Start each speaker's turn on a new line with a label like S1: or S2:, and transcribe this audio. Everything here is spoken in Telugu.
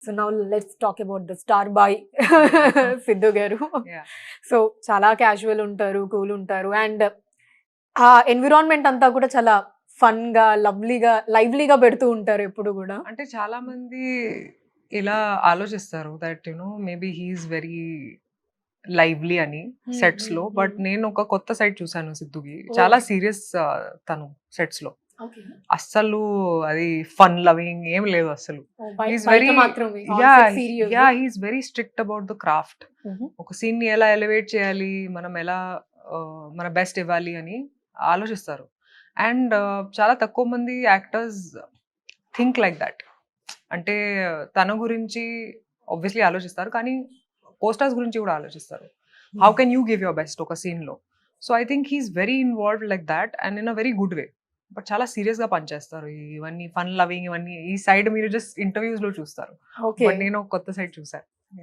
S1: So now let's talk about the star boy Siddhu గారు.
S2: Yeah.
S1: సో చాలా క్యాజువల్ ఉంటారు, కూల్ ఉంటారు, అండ్ ఆ ఎన్విరాన్మెంట్ అంతా కూడా చాలా ఫన్ గా, లైవ్లీగా పెడుతూ ఉంటారు ఎప్పుడు కూడా.
S2: అంటే చాలా మంది ఇలా ఆలోచిస్తారు that maybe he's very lively అని సెట్స్ లో. బట్ నేను ఒక కొత్త సైడ్ చూసాను సిద్ధుకి. చాలా సీరియస్ తను సెట్స్ లో. అస్సలు అది ఫన్ లవింగ్ ఏం లేదు అసలు. He's very- he's very strict about the craft. ఒక సీన్ ని ఎలా ఎలివేట్ చేయాలి, మనం ఎలా మన బెస్ట్ ఇవ్వాలి అని ఆలోచిస్తారు. అండ్ చాలా తక్కువ మంది యాక్టర్స్ థింక్ లైక్ దట్. అంటే తన గురించి ఆబ్వియస్లీ ఆలోచిస్తారు, కానీ పోస్టర్స్ గురించి కూడా ఆలోచిస్తారు. How can you give your best ఒక సీన్ లో? So I think he's very involved like that and in a very good way. But చాలా సీరియస్ గా పనిచేస్తారు. ఇవన్నీ ఫన్ లవింగ్ ఇవన్నీ ఈ సైడ్ మీరు జస్ట్ ఇంటర్వ్యూస్ లో చూస్తారు.
S1: ఓకే.
S2: బట్ నేను ఒక కొత్త సైడ్ చూసాను.